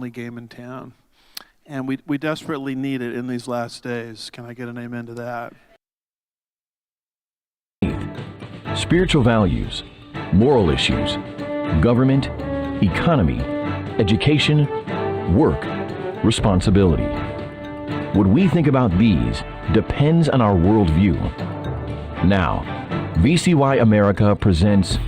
only game in town. And we desperately need it in these last days. Can I get an amen to that? Spiritual values, moral issues, government, economy, education, work, responsibility. What we think about these depends on our worldview. Now, VCY America presents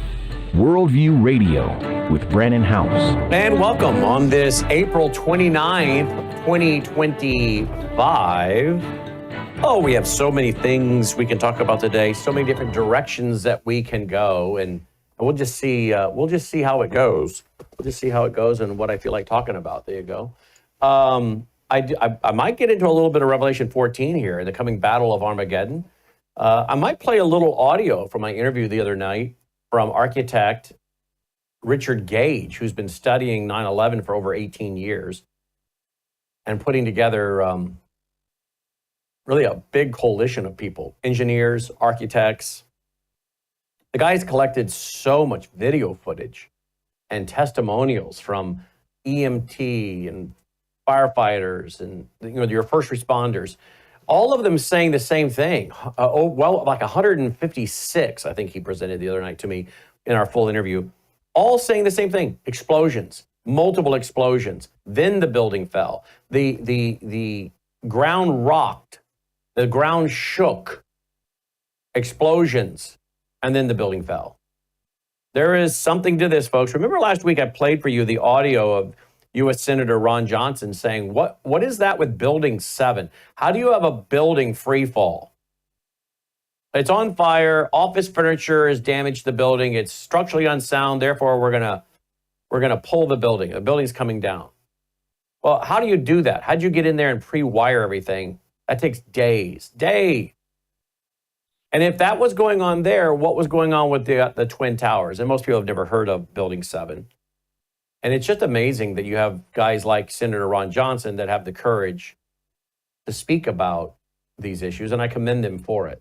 Worldview Radio with Brannon House. And welcome on this April 29th, 2025. Oh, we have so many things we can talk about today, so many different directions that we can go, and we'll just see how it goes. We'll just see how it goes and what I feel like talking about. There you go. I might get into a little bit of Revelation 14 here in the coming battle of Armageddon. I might play a little audio from my interview the other night from architect Richard Gage, who's been studying 9/11 for over 18 years and putting together really a big coalition of people, engineers, architects. The guy's collected so much video footage and testimonials from EMT and firefighters and your first responders, all of them saying the same thing. Like 156, I think he presented the other night to me in our full interview, all saying the same thing: explosions, multiple explosions. Then the building fell. The ground rocked, the ground shook, explosions, and then the building fell. There is something to this, folks. Remember last week I played for you the audio of U.S. Senator Ron Johnson saying, what is that with Building 7? How do you have a building free fall? It's on fire, office furniture has damaged the building, it's structurally unsound, therefore we're gonna pull the building. The building's coming down. Well, how do you do that? How'd you get in there and pre-wire everything? That takes days. And if that was going on there, what was going on with the Twin Towers? And most people have never heard of Building 7. And it's just amazing that you have guys like Senator Ron Johnson that have the courage to speak about these issues, and I commend them for it.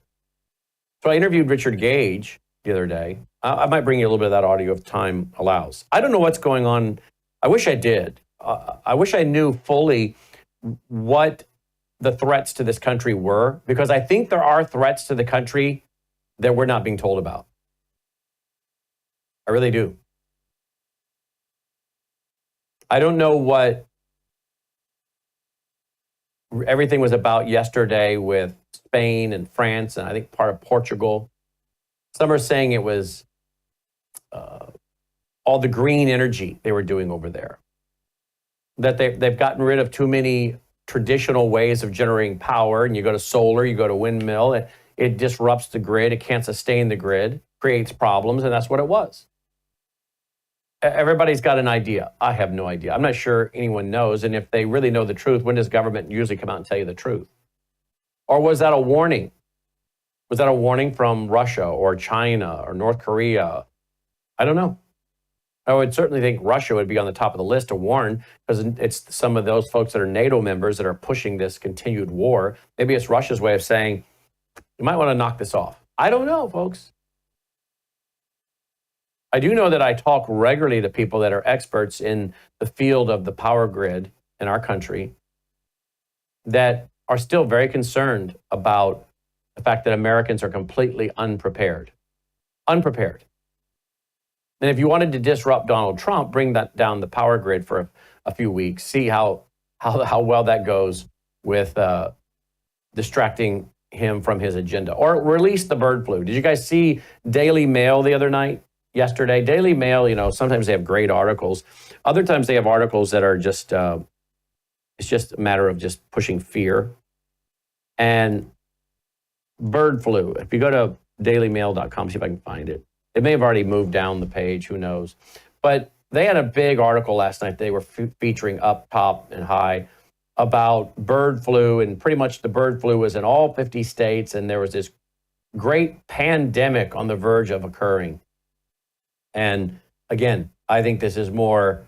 So I interviewed Richard Gage the other day. I might bring you a little bit of that audio if time allows. I don't know what's going on. I wish I did. I wish I knew fully what the threats to this country were, because I think there are threats to the country that we're not being told about. I really do. I don't know what everything was about yesterday with Spain and France and I think part of Portugal. Some are saying it was all the green energy they were doing over there. That they've gotten rid of too many traditional ways of generating power, and you go to solar, you go to windmill, it disrupts the grid, it can't sustain the grid, creates problems, and that's what it was. Everybody's got an idea. I have no idea. I'm not sure anyone knows. And if they really know the truth, when does government usually come out and tell you the truth? Or was that a warning? Was that a warning from Russia or China or North Korea? I don't know. I would certainly think Russia would be on the top of the list to warn, because it's some of those folks that are NATO members that are pushing this continued war. Maybe it's Russia's way of saying, you might want to knock this off. I don't know, folks. I do know that I talk regularly to people that are experts in the field of the power grid in our country that are still very concerned about the fact that Americans are completely unprepared. Unprepared. And if you wanted to disrupt Donald Trump, bring that down the power grid for a few weeks, see how well that goes with distracting him from his agenda. Or release the bird flu. Did you guys see Daily Mail the other night? Yesterday, Daily Mail, sometimes they have great articles. Other times they have articles that are just, it's just a matter of just pushing fear. And bird flu, if you go to dailymail.com, see if I can find it. It may have already moved down the page, who knows. But they had a big article last night. They were featuring up top and high about bird flu, and pretty much the bird flu was in all 50 states, and there was this great pandemic on the verge of occurring. And again, I think this is more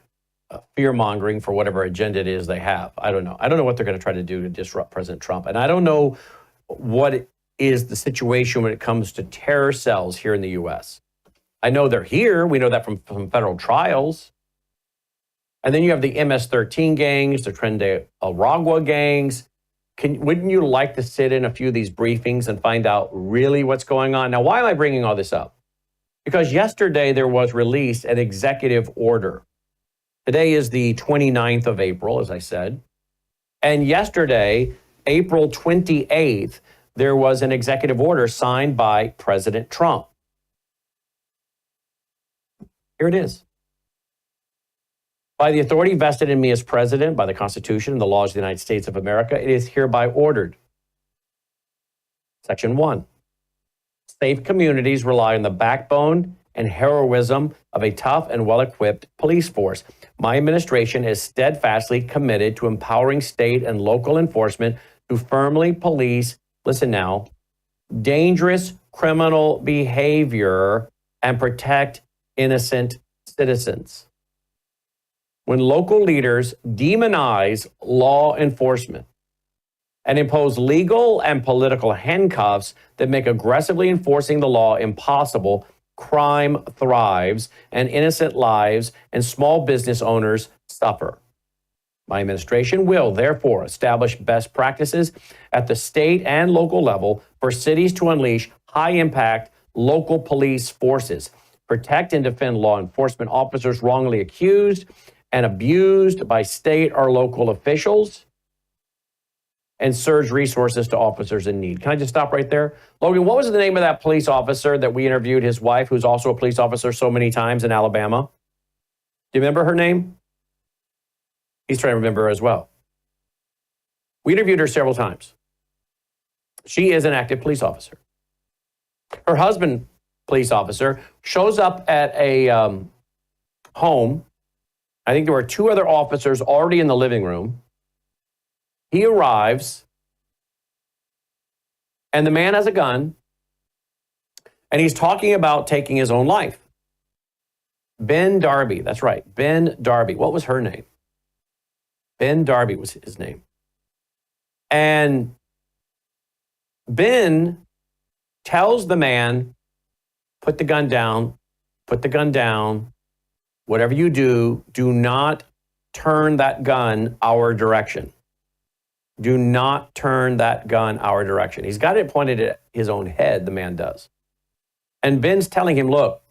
fear-mongering for whatever agenda it is they have. I don't know. I don't know what they're going to try to do to disrupt President Trump. And I don't know what is the situation when it comes to terror cells here in the U.S. I know they're here. We know that from federal trials. And then you have the MS-13 gangs, the Tren-de-Aragua gangs. Wouldn't you like to sit in a few of these briefings and find out really what's going on? Now, why am I bringing all this up? Because yesterday there was released an executive order. Today is the 29th of April, as I said. And yesterday, April 28th, there was an executive order signed by President Trump. Here it is. By the authority vested in me as president, by the Constitution and the laws of the United States of America, it is hereby ordered. Section 1. Safe communities rely on the backbone and heroism of a tough and well-equipped police force. My administration is steadfastly committed to empowering state and local enforcement to firmly police, listen now, dangerous criminal behavior and protect innocent citizens. When local leaders demonize law enforcement and impose legal and political handcuffs that make aggressively enforcing the law impossible, crime thrives and innocent lives and small business owners suffer. My administration will therefore establish best practices at the state and local level for cities to unleash high-impact local police forces, protect and defend law enforcement officers wrongly accused and abused by state or local officials, and surge resources to officers in need. Can I just stop right there? Logan, what was the name of that police officer that we interviewed, his wife, who's also a police officer so many times in Alabama? Do you remember her name? He's trying to remember her as well. We interviewed her several times. She is an active police officer. Her husband, police officer, shows up at a home. I think there were two other officers already in the living room. He arrives, and the man has a gun, and he's talking about taking his own life. Ben Darby, that's right, Ben Darby. What was her name? Ben Darby was his name. And Ben tells the man, put the gun down, whatever you do, do not turn that gun our direction. Do not turn that gun our direction. He's got it pointed at his own head, the man does. And Ben's telling him, look,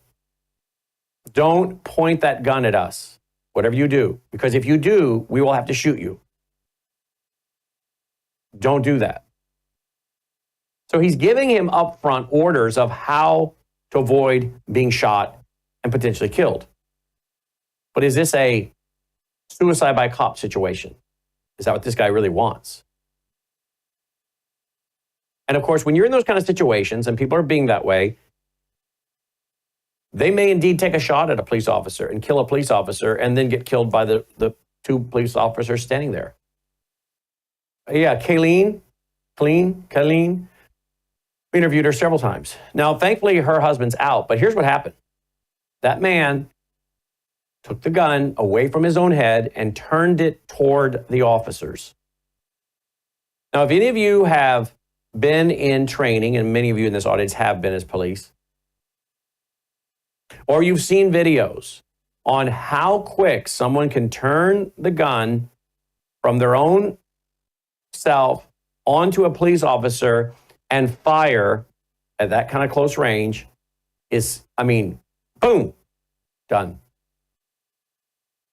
don't point that gun at us, whatever you do, because if you do, we will have to shoot you. Don't do that. So he's giving him upfront orders of how to avoid being shot and potentially killed. But is this a suicide by cop situation? Is that what this guy really wants? And of course, when you're in those kind of situations and people are being that way, they may indeed take a shot at a police officer and kill a police officer and then get killed by the two police officers standing there. Yeah, Kayleen, we interviewed her several times. Now, thankfully, her husband's out, but here's what happened. That man took the gun away from his own head and turned it toward the officers. Now, if any of you have been in training, and many of you in this audience have been as police, or you've seen videos on how quick someone can turn the gun from their own self onto a police officer and fire at that kind of close range, boom, done.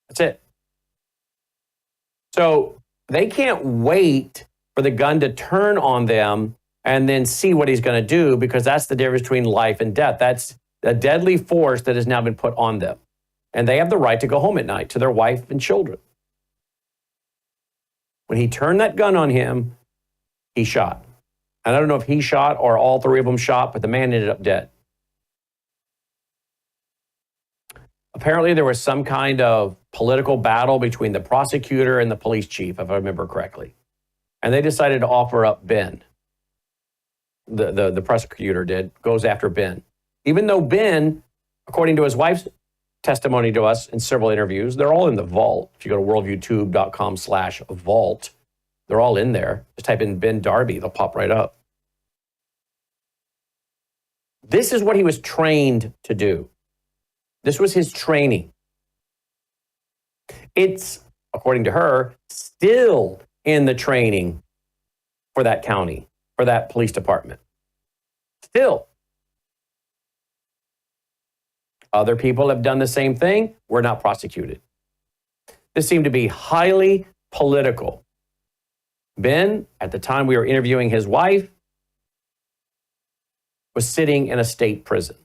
That's it. So they can't wait for the gun to turn on them and then see what he's going to do, because that's the difference between life and death. That's a deadly force that has now been put on them. And they have the right to go home at night to their wife and children. When he turned that gun on him, he shot. And I don't know if he shot or all three of them shot, but the man ended up dead. Apparently, there was some kind of political battle between the prosecutor and the police chief, if I remember correctly. And they decided to offer up Ben. The prosecutor goes after Ben. Even though Ben, according to his wife's testimony to us in several interviews, they're all in the vault. If you go to worldviewtube.com/vault, they're all in there. Just type in Ben Darby, they'll pop right up. This is what he was trained to do. This was his training. It's, according to her, still in the training for that county, for that police department. Still. Other people have done the same thing. We're not prosecuted. This seemed to be highly political. Ben, at the time we were interviewing his wife, was sitting in a state prison.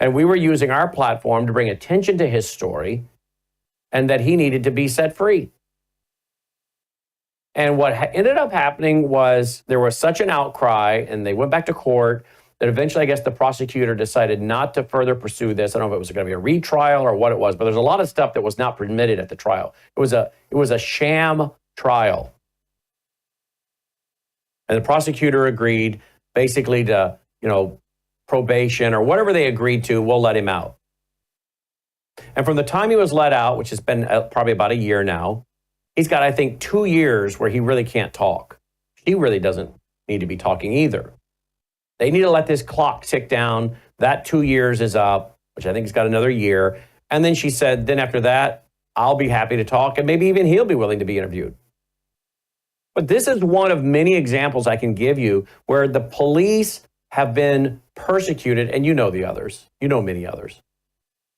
And we were using our platform to bring attention to his story and that he needed to be set free. And what ended up happening was there was such an outcry, and they went back to court, that eventually, I guess, the prosecutor decided not to further pursue this. I don't know if it was going to be a retrial or what it was, but there's a lot of stuff that was not permitted at the trial. It was a sham trial. And the prosecutor agreed basically to, probation or whatever they agreed to, we'll let him out. And from the time he was let out, which has been probably about a year now, he's got, I think, 2 years where he really can't talk. She really doesn't need to be talking either. They need to let this clock tick down. That 2 years is up, which I think he's got another year. And then she said, then after that, I'll be happy to talk, and maybe even he'll be willing to be interviewed. But this is one of many examples I can give you where the police have been persecuted, and you know the others. You know many others.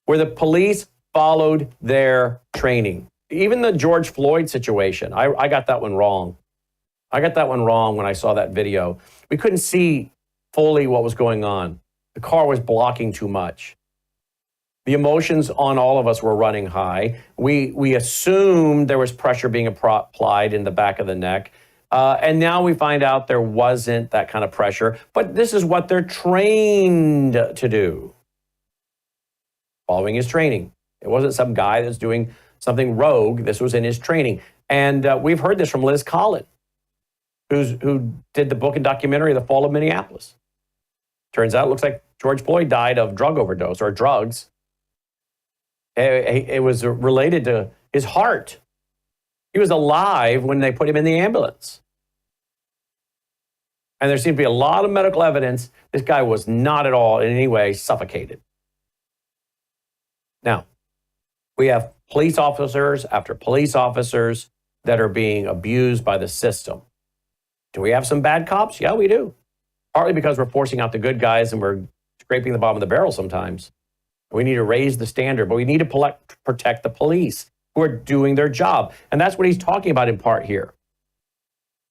Where the police followed their training. Even the George Floyd situation, I got that one wrong. I got that one wrong when I saw that video. We couldn't see fully what was going on. The car was blocking too much. The emotions on all of us were running high. We assumed there was pressure being applied in the back of the neck. And now we find out there wasn't that kind of pressure. But this is what they're trained to do. Following his training. It wasn't some guy that's doing something rogue. This was in his training. And we've heard this from Liz Collin, who did the book and documentary, The Fall of Minneapolis. Turns out it looks like George Floyd died of drug overdose or drugs. It was related to his heart. He was alive when they put him in the ambulance. And there seemed to be a lot of medical evidence. This guy was not at all in any way suffocated. Now, we have police officers after police officers that are being abused by the system. Do we have some bad cops? Yeah, we do. Partly because we're forcing out the good guys and we're scraping the bottom of the barrel sometimes. We need to raise the standard, but we need to protect the police who are doing their job. And that's what he's talking about in part here.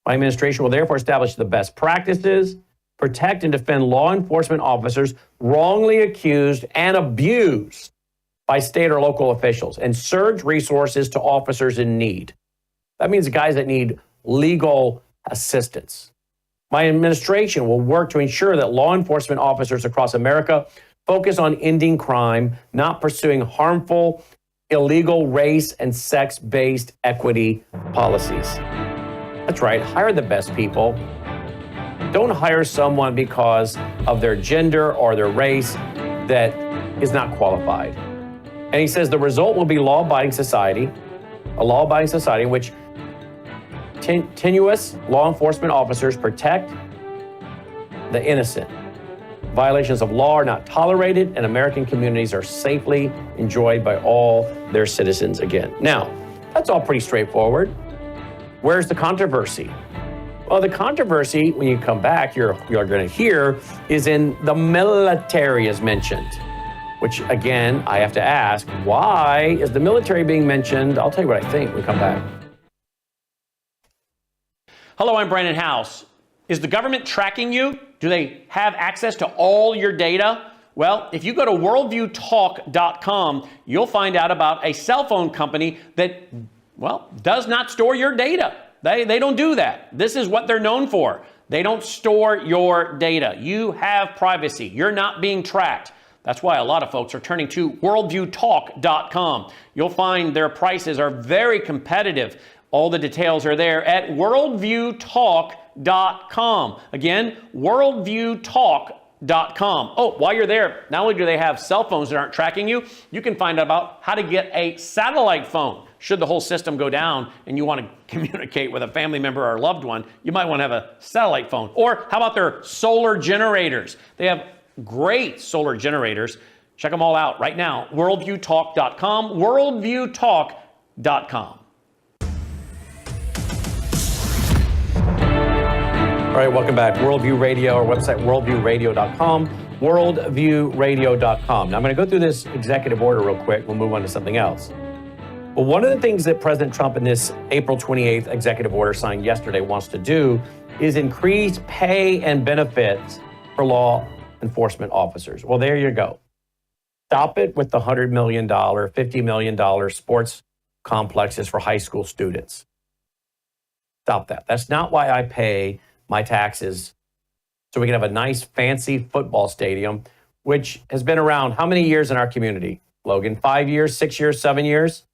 My administration will therefore establish the best practices, protect and defend law enforcement officers wrongly accused and abused by state or local officials, and surge resources to officers in need. That means guys that need legal assistance. My administration will work to ensure that law enforcement officers across America focus on ending crime, not pursuing harmful, illegal race and sex-based equity policies. That's right, hire the best people. Don't hire someone because of their gender or their race that is not qualified. And he says the result will be law-abiding society, a law-abiding society in which tenuous law enforcement officers protect the innocent. Violations of law are not tolerated, and American communities are safely enjoyed by all their citizens again. Now, that's all pretty straightforward. Where's the controversy? Well, the controversy, when you come back, you're going to hear, is in the military is mentioned. Which, again, I have to ask, why is the military being mentioned? I'll tell you what I think when we come back. Hello, I'm Brandon House. Is the government tracking you? Do they have access to all your data? Well, if you go to worldviewtalk.com, you'll find out about a cell phone company that, does not store your data. They don't do that. This is what they're known for. They don't store your data. You have privacy. You're not being tracked. That's why a lot of folks are turning to worldviewtalk.com. You'll find their prices are very competitive. All the details are there at worldviewtalk.com. Again, worldviewtalk.com. Oh, while you're there, not only do they have cell phones that aren't tracking you, you can find out about how to get a satellite phone. Should the whole system go down and you want to communicate with a family member or a loved one, you might want to have a satellite phone. Or how about their solar generators? They have great solar generators, Check them all out right now. Worldviewtalk.com, worldviewtalk.com. All right, welcome back. Worldview Radio, our website, worldviewradio.com, worldviewradio.com. Now, I'm going to go through this executive order real quick. We'll move on to something else. But one of the things that President Trump in this April 28th executive order signed yesterday wants to do is increase pay and benefits for law enforcement officers. Well, there you go. Stop it with the $100 million, $50 million sports complexes for high school students. Stop that. That's not why I pay my taxes, so we can have a nice fancy football stadium, which has been around how many years in our community, Logan? 5 years, 6 years, 7 years?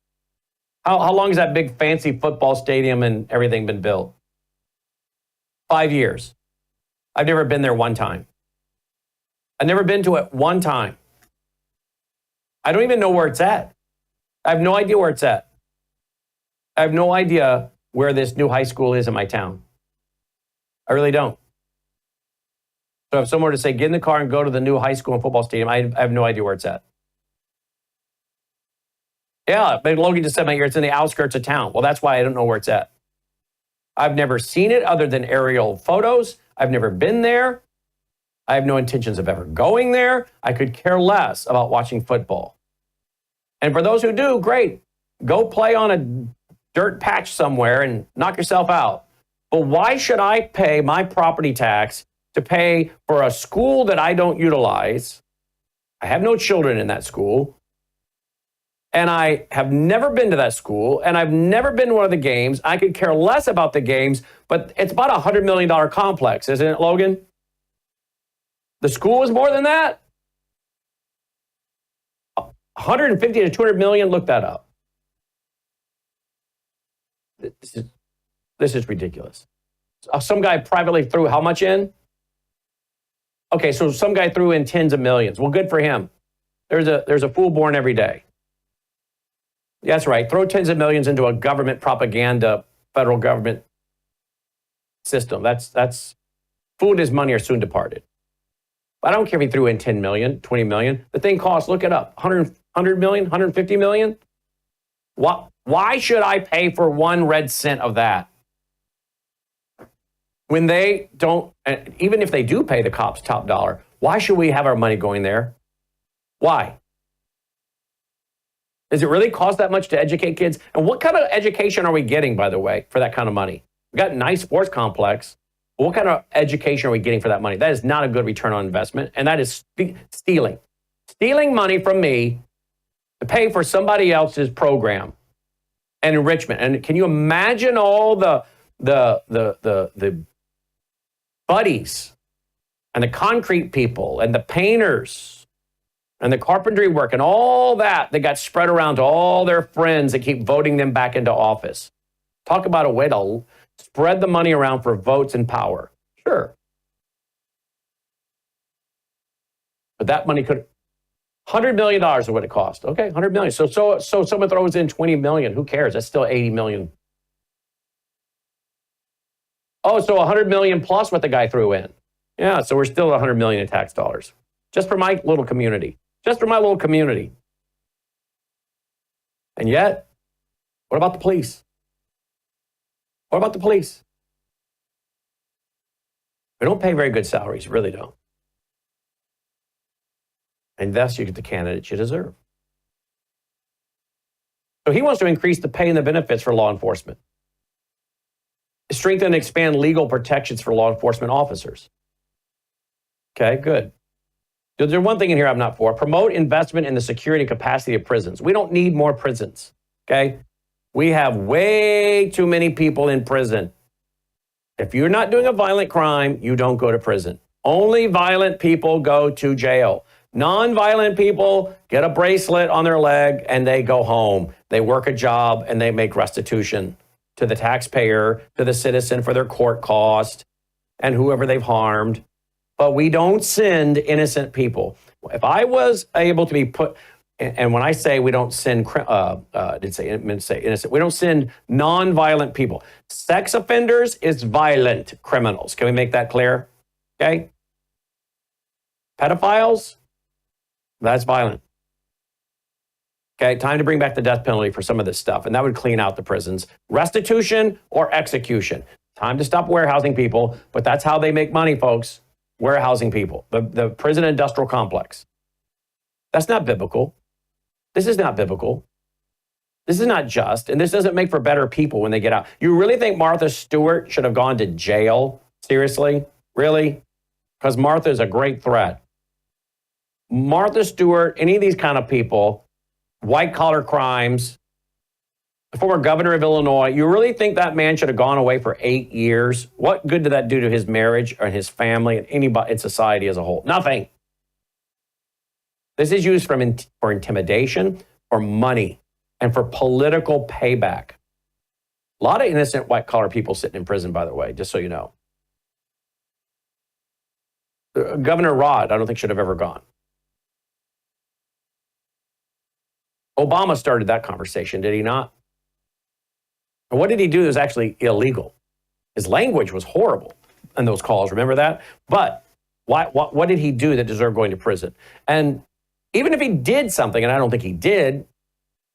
How long has that big fancy football stadium and everything been built? 5 years. I've never been there one time. I've never been to it one time. I don't even know where it's at. I have no idea where it's at. I have no idea where this new high school is in my town. I really don't. So if someone were to say, get in the car and go to the new high school and football stadium, I have no idea where it's at. Yeah, but Logan just said my ear, it's in the outskirts of town. Well, that's why I don't know where it's at. I've never seen it other than aerial photos. I've never been there. I have no intentions of ever going there. I could care less about watching football. And for those who do, great. Go play on a dirt patch somewhere and knock yourself out. But why should I pay my property tax to pay for a school that I don't utilize? I have no children in that school. And I have never been to that school. And I've never been to one of the games. I could care less about the games. But it's about a $100 million complex, isn't it, Logan? The school is more than that? 150 to 200 million, look that up. This is ridiculous. Some guy privately threw how much in? Okay, so some guy threw in tens of millions. Well, good for him. There's a fool born every day. That's right. Throw tens of millions into a government propaganda, federal government system. That's fool and his money are soon departed. I don't care if he threw in 10 million, 20 million. The thing costs, look it up, 100 million, 150 million. Why should I pay for 1 red cent of that? When they don't, even if they do pay the cops top dollar, why should we have our money going there? Why? Does it really cost that much to educate kids? And what kind of education are we getting, by the way, for that kind of money? We got a nice sports complex. But what kind of education are we getting for that money? That is not a good return on investment, and that is stealing. Stealing money from me to pay for somebody else's program and enrichment. And can you imagine all the buddies and the concrete people and the painters and the carpentry work and all that got spread around to all their friends that keep voting them back into office? Talk about a way to spread the money around for votes and power. Sure. But that money could, $100 million is what it cost. Okay, $100 million. So someone throws in 20 million. Who cares? That's still 80 million. Oh, so 100 million plus what the guy threw in. Yeah, so we're still 100 million in tax dollars. Just for my little community. Just for my little community. And yet, what about the police? What about the police? We don't pay very good salaries, really don't. And thus you get the candidates you deserve. So he wants to increase the pay and the benefits for law enforcement. Strengthen and expand legal protections for law enforcement officers. Okay, good. There's one thing in here I'm not for. Promote investment in the security capacity of prisons. We don't need more prisons, okay? We have way too many people in prison. If you're not doing a violent crime, you don't go to prison. Only violent people go to jail. Non-violent people get a bracelet on their leg and they go home. They work a job and they make restitution to the taxpayer, to the citizen for their court cost and whoever they've harmed. But we don't send innocent people. If I was able to be put, and when I say we don't send, didn't say innocent, we don't send non-violent people. Sex offenders is violent criminals. Can we make that clear? Okay? Pedophiles, That's violent. Okay, time to bring back the death penalty for some of this stuff, and that would clean out the prisons. Restitution or execution. Time to stop warehousing people, but that's how they make money, folks. Warehousing people. The prison industrial complex. That's not biblical. This is not biblical. This is not just, and this doesn't make for better people when they get out. You really think Martha Stewart should have gone to jail? Seriously? Really? Because Martha is a great threat. Martha Stewart, any of these kind of people, white-collar crimes, the former governor of Illinois, you really think that man should have gone away for 8 years? What good did that do to his marriage or his family and anybody in society as a whole? Nothing. This is used for intimidation, for money, and for political payback. A lot of innocent white-collar people sitting in prison, by the way, just so you know. Governor Rod, I don't think should have ever gone. Obama started that conversation, did he not? And what did he do that was actually illegal? His language was horrible in those calls, remember that? But what did he do that deserved going to prison? And even if he did something, and I don't think he did,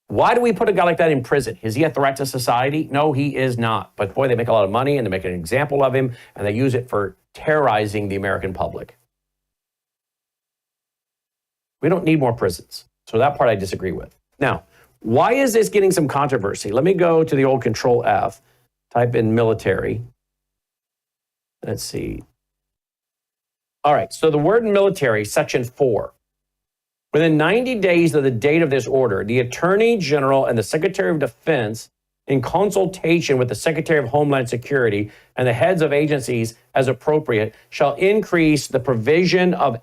why do we put a guy like that in prison? Is he a threat to society? No, he is not. But boy, they make a lot of money and they make an example of him and they use it for terrorizing the American public. We don't need more prisons. So that part I disagree with. Now, why is this getting some controversy? Let me go to the old Control F, type in military. Let's see. All right, so the word military, section 4. Within 90 days of the date of this order, the Attorney General and the Secretary of Defense, in consultation with the Secretary of Homeland Security and the heads of agencies as appropriate, shall increase the provision of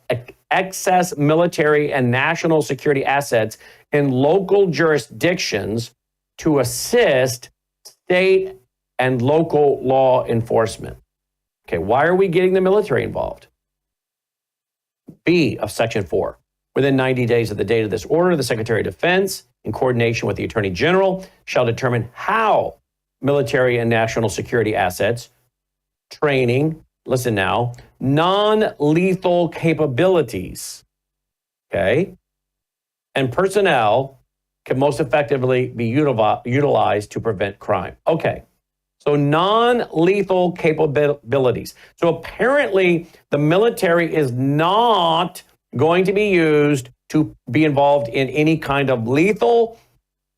excess military and national security assets in local jurisdictions to assist state and local law enforcement. Okay, why are we getting the military involved? B of section 4. Within 90 days of the date of this order, the Secretary of Defense, in coordination with the Attorney General, shall determine how military and national security assets, training, listen now, non-lethal capabilities, okay, and personnel can most effectively be utilized to prevent crime. Okay, so non-lethal capabilities. So apparently the military is not going to be used to be involved in any kind of lethal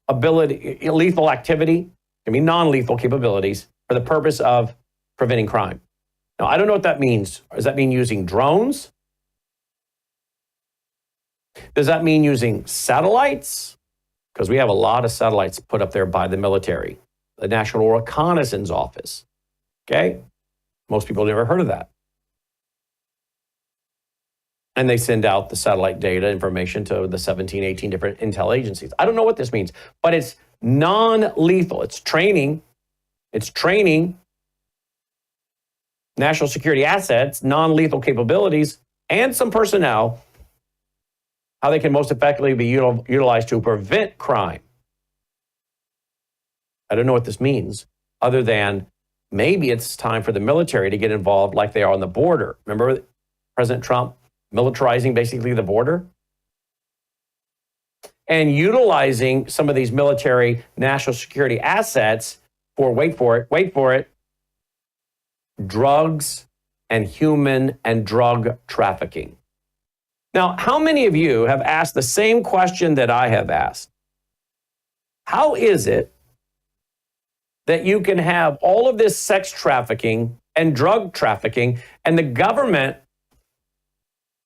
activity, I mean non-lethal capabilities for the purpose of preventing crime. Now, I don't know what that means. Does that mean using drones? Does that mean using satellites? Because we have a lot of satellites put up there by the military, the National Reconnaissance Office. Okay? Most people have never heard of that. And they send out the satellite data information to the 17, 18 different intel agencies. I don't know what this means, but it's non-lethal. It's training. National security assets, non-lethal capabilities, and some personnel, how they can most effectively be utilized to prevent crime. I don't know what this means, other than maybe it's time for the military to get involved like they are on the border. Remember President Trump militarizing basically the border? And utilizing some of these military national security assets for, wait for it, drugs and human and drug trafficking. Now, how many of you have asked the same question that I have asked? How is it that you can have all of this sex trafficking and drug trafficking and the government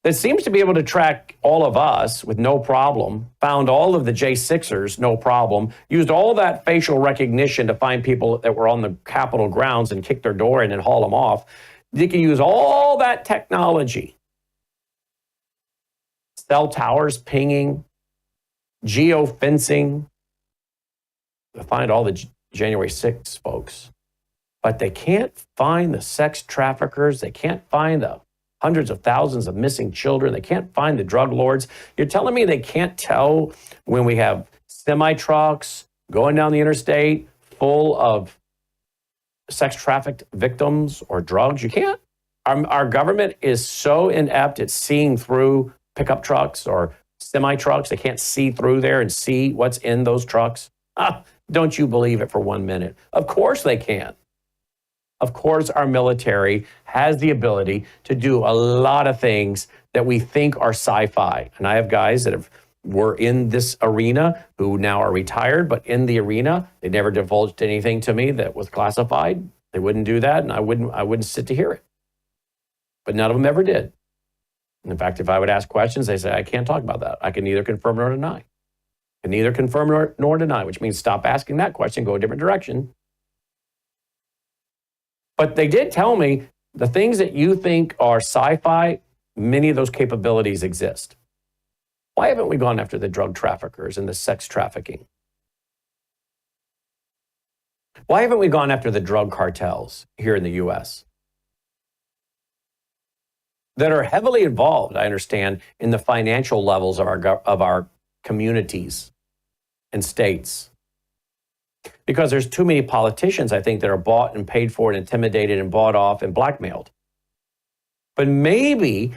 that seems to be able to track all of us with no problem, found all of the J6ers, no problem, used all that facial recognition to find people that were on the Capitol grounds and kick their door in and haul them off. They can use all that technology. Cell towers pinging, geofencing, to find all the January 6th folks. But they can't find the sex traffickers. They can't find the hundreds of thousands of missing children. They can't find the drug lords. You're telling me they can't tell when we have semi-trucks going down the interstate full of sex trafficked victims or drugs? You can't. Our government is so inept at seeing through pickup trucks or semi trucks. They can't see through there and see what's in those trucks. Don't you believe it for 1 minute? Of course they can. Of course, our military has the ability to do a lot of things that we think are sci-fi. And I have guys that were in this arena who now are retired, but in the arena, they never divulged anything to me that was classified. They wouldn't do that, and I wouldn't sit to hear it. But none of them ever did. In fact, if I would ask questions, they say, I can't talk about that. I can neither confirm nor deny. I can neither confirm nor deny, which means stop asking that question, go a different direction. But they did tell me the things that you think are sci-fi, many of those capabilities exist. Why haven't we gone after the drug traffickers and the sex trafficking? Why haven't we gone after the drug cartels here in the U.S. that are heavily involved, I understand, in the financial levels of our communities and states? Because there's too many politicians, I think, that are bought and paid for and intimidated and bought off and blackmailed. But maybe,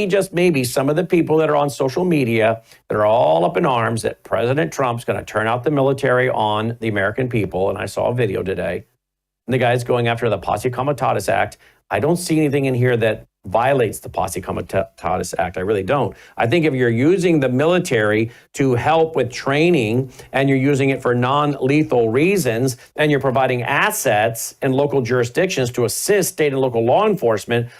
just maybe, some of the people that are on social media that are all up in arms that President Trump's going to turn out the military on the American people, and I saw a video today, and the guy's going after the Posse Comitatus Act. I don't see anything in here that violates the Posse Comitatus Act. I really don't. I think if you're using the military to help with training and you're using it for non-lethal reasons and you're providing assets in local jurisdictions to assist state and local law enforcement,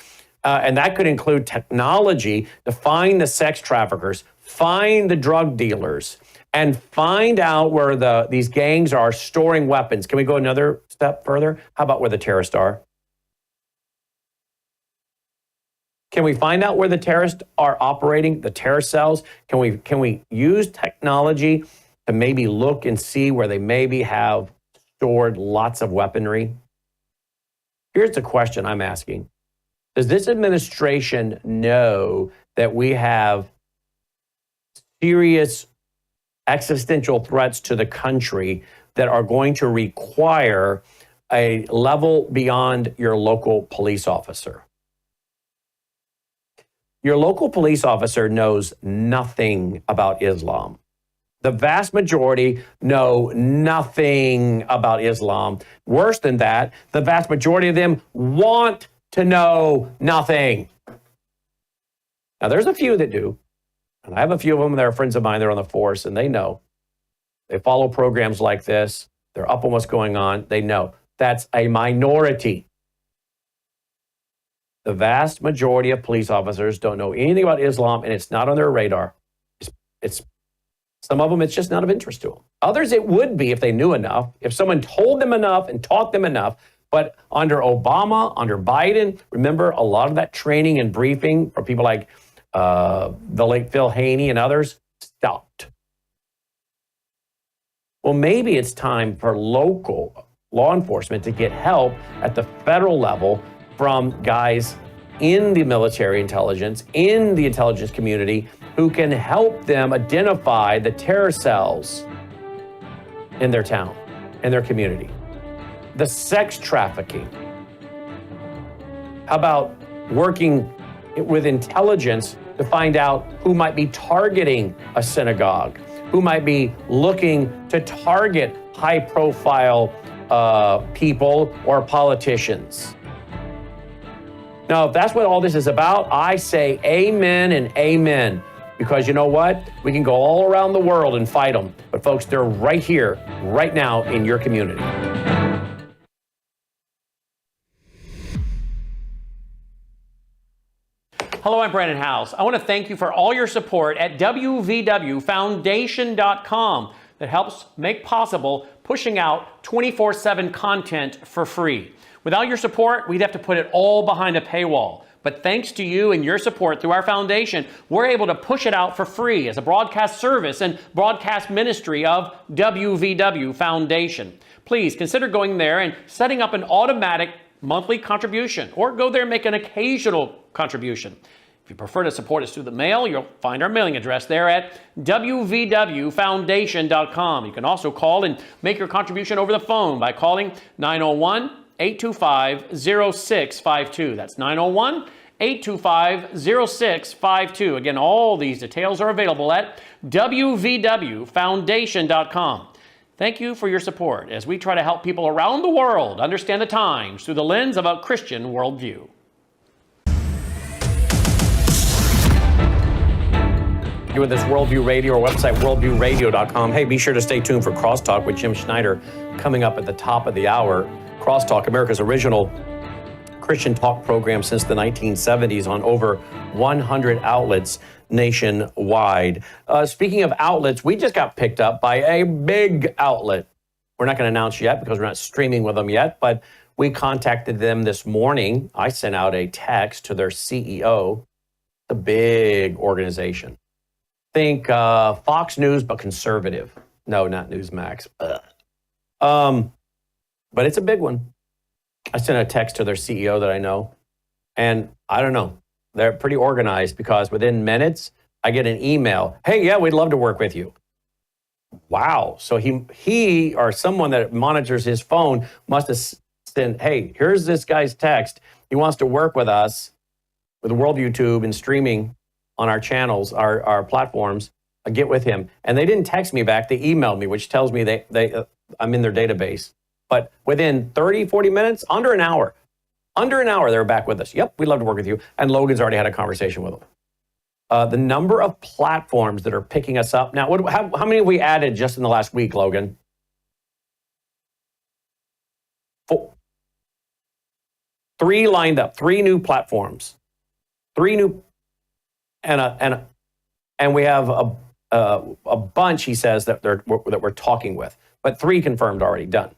and that could include technology to find the sex traffickers, find the drug dealers, and find out where these gangs are storing weapons. Can we go another step further? How about where the terrorists are? Can we find out where the terrorists are operating, the terror cells? Can we use technology to maybe look and see where they maybe have stored lots of weaponry? Here's the question I'm asking. Does this administration know that we have serious existential threats to the country that are going to require a level beyond your local police officer? Your local police officer knows nothing about Islam. The vast majority know nothing about Islam. Worse than that, the vast majority of them want to know nothing. Now, there's a few that do, and I have a few of them that are friends of mine. They're on the force, and they know. They follow programs like this. They're up on what's going on. They know. That's a minority. The vast majority of police officers don't know anything about Islam, and it's not on their radar. It's some of them, it's just not of interest to them. Others, it would be if they knew enough, if someone told them enough and taught them enough. But under Obama, under Biden, remember a lot of that training and briefing for people like the late Phil Haney and others stopped. Well, maybe it's time for local law enforcement to get help at the federal level from guys in the military intelligence, in the intelligence community, who can help them identify the terror cells in their town, in their community. The sex trafficking. How about working with intelligence to find out who might be targeting a synagogue, who might be looking to target high-profile people or politicians? Now, if that's what all this is about, I say amen and amen. Because you know what? We can go all around the world and fight them. But folks, they're right here, right now in your community. Hello, I'm Brandon House. I want to thank you for all your support at wvwfoundation.com that helps make possible pushing out 24/7 content for free. Without your support, we'd have to put it all behind a paywall. But thanks to you and your support through our foundation, we're able to push it out for free as a broadcast service and broadcast ministry of WVW Foundation. Please consider going there and setting up an automatic monthly contribution, or go there and make an occasional contribution. If you prefer to support us through the mail, you'll find our mailing address there at wvwfoundation.com. You can also call and make your contribution over the phone by calling 901-825-0652. That's 901 825-0652. Again, all these details are available at wvwfoundation.com. Thank you for your support as we try to help people around the world understand the times through the lens of a Christian worldview. With this Worldview Radio or website, worldviewradio.com. Hey, be sure to stay tuned for Crosstalk with Jim Schneider coming up at the top of the hour. Crosstalk, America's original Christian talk program since the 1970s on over 100 outlets nationwide. Speaking of outlets, we just got picked up by a big outlet. We're not going to announce yet because we're not streaming with them yet, but we contacted them this morning. I sent out a text to their CEO, a big organization. Think Fox News, but conservative. No, not Newsmax. But it's a big one. I sent a text to their CEO that I know, and I don't know. They're pretty organized because within minutes, I get an email. Hey, yeah, we'd love to work with you. Wow. So he or someone that monitors his phone must have sent, hey, here's this guy's text. He wants to work with us with World YouTube and streaming on our channels, our platforms. Get with him. And they didn't text me back. They emailed me, which tells me I'm in their database. But within 30, 40 minutes, under an hour, they're back with us. Yep, we'd love to work with you. And Logan's already had a conversation with them. The number of platforms that are picking us up. Now, how many have we added just in the last week, Logan? 4. 3 lined up, 3 new platforms. 3 new, and we have a bunch, he says, that we're talking with. But 3 confirmed already, done.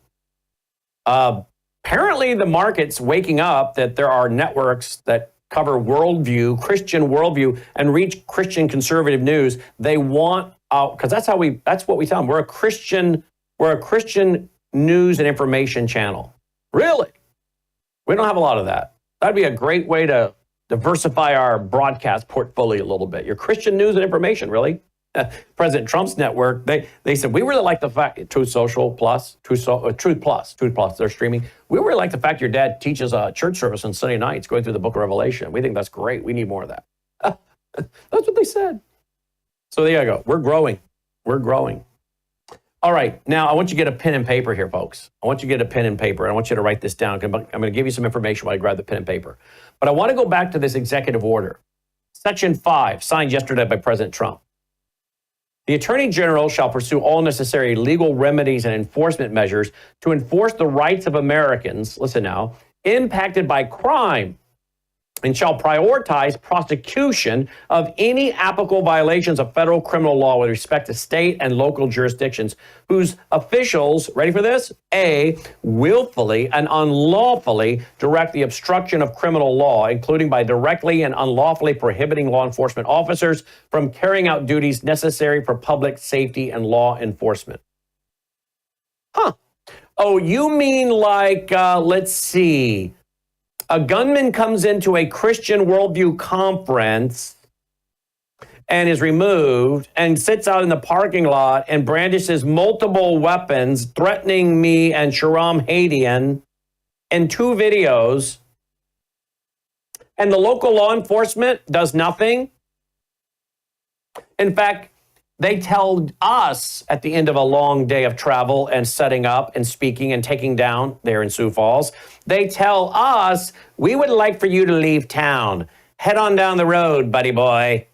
Apparently, the market's waking up that there are networks that cover worldview, Christian worldview, and reach Christian conservative news. They want out because that's what we tell them. We're a Christian news and information channel. Really? We don't have a lot of that. That'd be a great way to diversify our broadcast portfolio a little bit. Your Christian news and information, really? President Trump's network, they said, we really like the fact, Truth Plus, they're streaming. We really like the fact your dad teaches a church service on Sunday nights going through the book of Revelation. We think that's great. We need more of that. That's what they said. So there you go. We're growing. All right. Now, I want you to get a pen and paper here, folks. I want you to get a pen and paper, and I want you to write this down. I'm going to give you some information while I grab the pen and paper. But I want to go back to this executive order. Section 5, signed yesterday by President Trump. The Attorney General shall pursue all necessary legal remedies and enforcement measures to enforce the rights of Americans, listen now, impacted by crime, and shall prioritize prosecution of any applicable violations of federal criminal law with respect to state and local jurisdictions whose officials, ready for this? A, willfully and unlawfully direct the obstruction of criminal law, including by directly and unlawfully prohibiting law enforcement officers from carrying out duties necessary for public safety and law enforcement. Oh, you mean like, let's see, a gunman comes into a Christian worldview conference and is removed and sits out in the parking lot and brandishes multiple weapons, threatening me and Sharam Hadian in 2 videos, and the local law enforcement does nothing? In fact, they tell us at the end of a long day of travel and setting up and speaking and taking down there in Sioux Falls, they tell us, we would like for you to leave town. Head on down the road, buddy boy.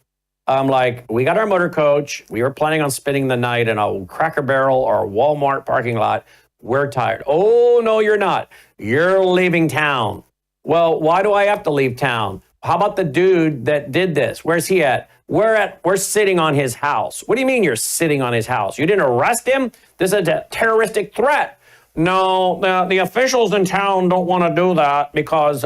I'm like, we got our motor coach. We were planning on spending the night in a Cracker Barrel or a Walmart parking lot. We're tired. Oh, no, you're not. You're leaving town. Well, why do I have to leave town? How about the dude that did this? Where's he at? We're sitting on his house. What do you mean you're sitting on his house? You didn't arrest him? This is a terroristic threat. No, the officials in town don't want to do that because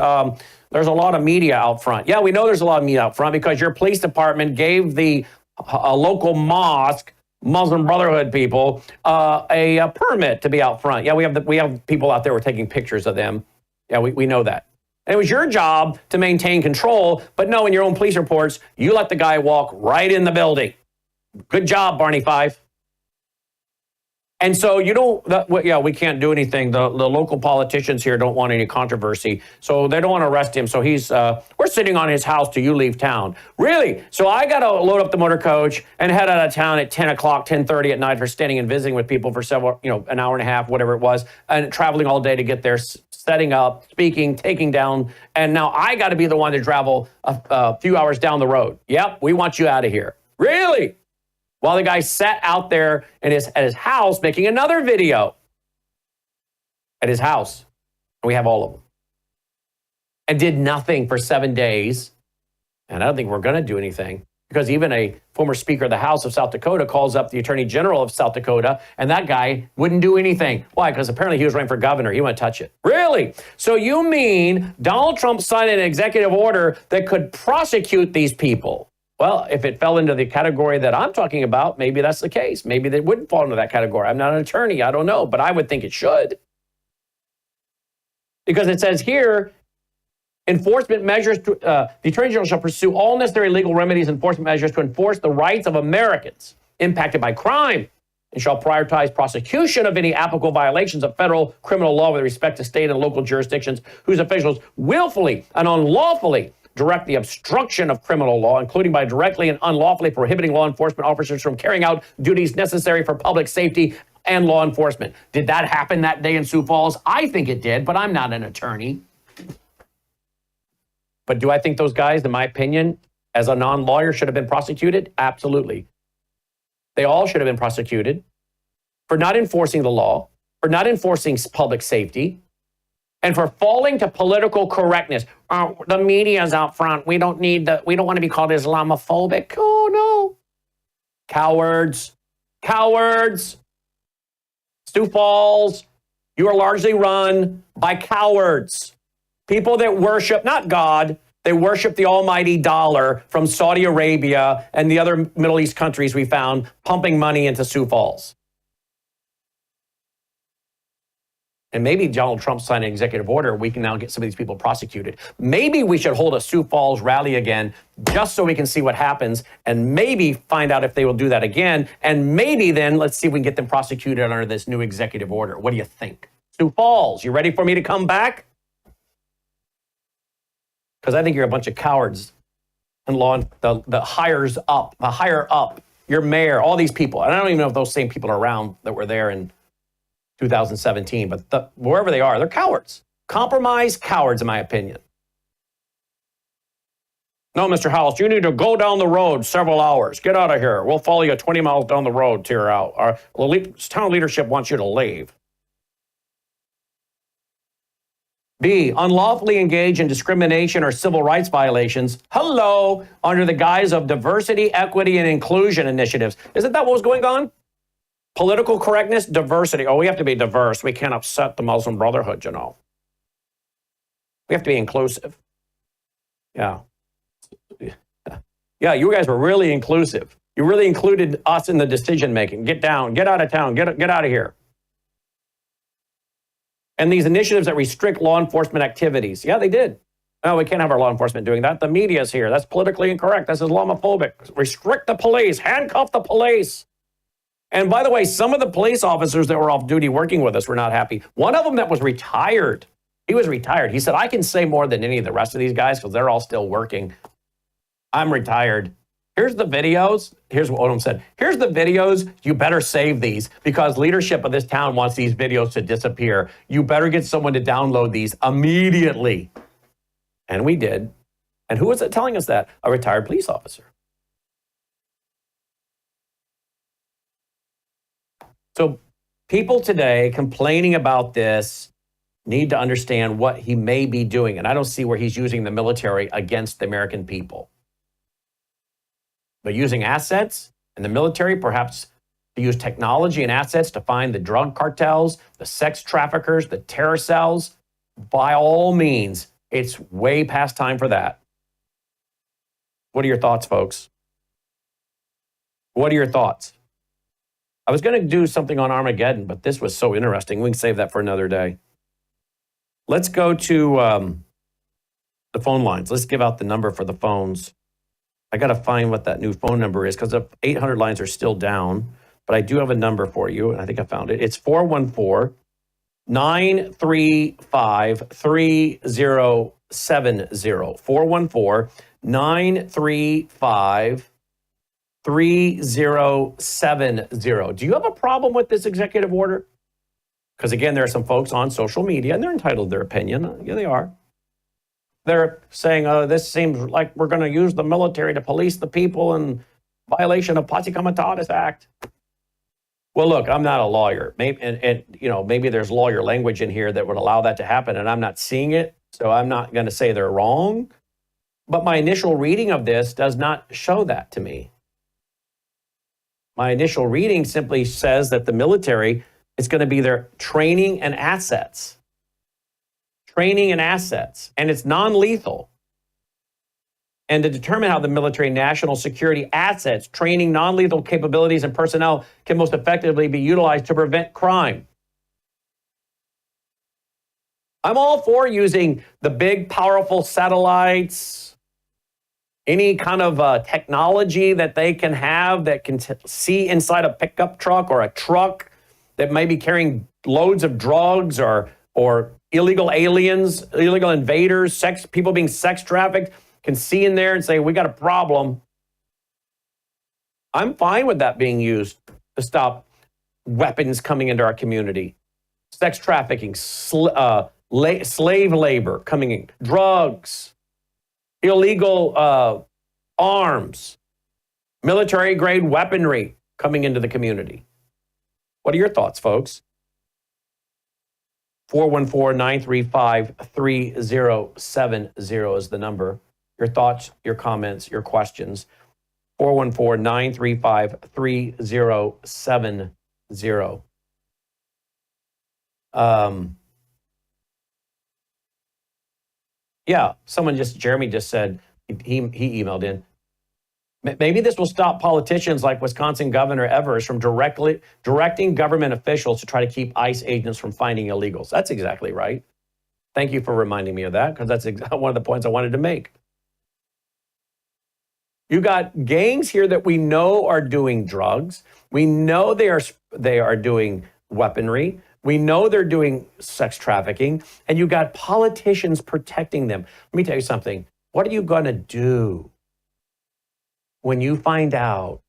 there's a lot of media out front. Yeah, we know there's a lot of media out front because your police department gave the local mosque, Muslim Brotherhood people, a permit to be out front. Yeah, we have people out there who are taking pictures of them. Yeah, we know that. And it was your job to maintain control, but no, in your own police reports, you let the guy walk right in the building. Good job, Barney Five. And so we can't do anything. The local politicians here don't want any controversy, so they don't want to arrest him. So we're sitting on his house till you leave town. Really? So I got to load up the motor coach and head out of town at 10 o'clock, 10:30 at night for standing and visiting with people for several, an hour and a half, whatever it was, and traveling all day to get there, setting up, speaking, taking down, and now I got to be the one to travel a few hours down the road. Yep, we want you out of here. Really? While the guy sat out there at his house making another video at his house. And we have all of them. And did nothing for 7 days. And I don't think we're going to do anything, because even a former Speaker of the House of South Dakota calls up the Attorney General of South Dakota, and that guy wouldn't do anything. Why? Because apparently he was running for governor. He wouldn't touch it. Really? So you mean Donald Trump signed an executive order that could prosecute these people? Well, if it fell into the category that I'm talking about, maybe that's the case. Maybe they wouldn't fall into that category. I'm not an attorney. I don't know. But I would think it should. Because it says here, enforcement measures, the Attorney General shall pursue all necessary legal remedies, enforcement measures to enforce the rights of Americans impacted by crime, and shall prioritize prosecution of any applicable violations of federal criminal law with respect to state and local jurisdictions whose officials willfully and unlawfully direct the obstruction of criminal law, including by directly and unlawfully prohibiting law enforcement officers from carrying out duties necessary for public safety and law enforcement. Did that happen that day in Sioux Falls? I think it did, but I'm not an attorney. But do I think those guys, in my opinion, as a non-lawyer, should have been prosecuted? Absolutely. They all should have been prosecuted for not enforcing the law, for not enforcing public safety, and for falling to political correctness. The media's out front. We don't want to be called Islamophobic. Oh, no. Cowards. Cowards. Sioux Falls, you are largely run by cowards. People that worship, not God, they worship the almighty dollar from Saudi Arabia and the other Middle East countries we found pumping money into Sioux Falls. And maybe Donald Trump signed an executive order. We can now get some of these people prosecuted. Maybe we should hold a Sioux Falls rally again just so we can see what happens, and maybe find out if they will do that again. And maybe then let's see if we can get them prosecuted under this new executive order. What do you think? Sioux Falls, you ready for me to come back? Because I think you're a bunch of cowards. And the higher up, your mayor, all these people. And I don't even know if those same people are around that were there in 2017, but wherever they are, they're cowards. Compromised cowards, in my opinion. No, Mr. House, you need to go down the road several hours. Get out of here. We'll follow you 20 miles down the road to your out. Our town leadership wants you to leave. B, unlawfully engage in discrimination or civil rights violations. Hello, under the guise of diversity, equity, and inclusion initiatives. Isn't that what was going on? Political correctness, diversity. Oh, we have to be diverse. We can't upset the Muslim Brotherhood, you know. We have to be inclusive. Yeah. Yeah, you guys were really inclusive. You really included us in the decision making. Get down, get out of town, get out of here. And these initiatives that restrict law enforcement activities. Yeah, they did. No, we can't have our law enforcement doing that. The media's here. That's politically incorrect. That's Islamophobic. Restrict the police. Handcuff the police. And by the way, some of the police officers that were off duty working with us were not happy. One of them that was retired, he was retired. He said, I can say more than any of the rest of these guys because they're all still working. I'm retired. Here's the videos. Here's what Odom said. Here's the videos. You better save these because leadership of this town wants these videos to disappear. You better get someone to download these immediately. And we did. And who was it telling us that? A retired police officer. So people today complaining about this need to understand what he may be doing. And I don't see where he's using the military against the American people. But using assets and the military, perhaps to use technology and assets to find the drug cartels, the sex traffickers, the terror cells, by all means, it's way past time for that. What are your thoughts, folks? What are your thoughts? I was going to do something on Armageddon, but this was so interesting. We can save that for another day. Let's go to the phone lines. Let's give out the number for the phones. I got to find what that new phone number is because the 800 lines are still down. but I do have a number for you, and I think I found it. It's 414-935-3070. 414-935-3070. Do you have a problem with this executive order? Because again, there are some folks on social media, and they're entitled to their opinion. Yeah, they are. They're saying, this seems like we're going to use the military to police the people in violation of Posse Comitatus Act. Well, look, I'm not a lawyer. Maybe there's lawyer language in here that would allow that to happen, and I'm not seeing it, so I'm not going to say they're wrong. But my initial reading of this does not show that to me. My initial reading simply says that the military is going to be their training and assets. Training and assets. And it's non-lethal. And to determine how the military national security assets, training, non-lethal capabilities, and personnel can most effectively be utilized to prevent crime. I'm all for using the big, powerful satellites, any kind of technology that they can have that can see inside a pickup truck or a truck that may be carrying loads of drugs or illegal aliens, illegal invaders, people being sex trafficked, can see in there and say, we got a problem. I'm fine with that being used to stop weapons coming into our community. Sex trafficking, slave labor coming in, drugs, illegal arms, military-grade weaponry coming into the community. What are your thoughts, folks? 414-935-3070 is the number. Your thoughts, your comments, your questions. 414-935-3070. Jeremy just said, he emailed in, maybe this will stop politicians like Wisconsin Governor Evers from directing government officials to try to keep ICE agents from finding illegals. That's exactly right. Thank you for reminding me of that, because that's one of the points I wanted to make. You got gangs here that we know are doing drugs. We know they are doing weaponry. We know they're doing sex trafficking. And you got politicians protecting them. Let me tell you something. What are you going to do when you find out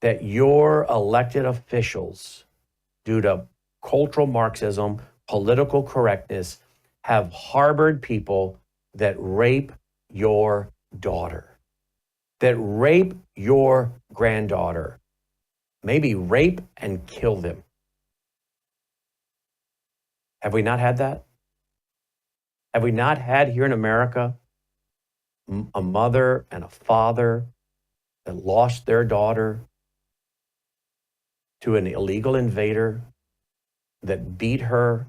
that your elected officials, due to cultural Marxism, political correctness, have harbored people that rape your daughter, that rape your granddaughter, maybe rape and kill them? Have we not had that? Have we not had here in America a mother and a father that lost their daughter to an illegal invader that beat her,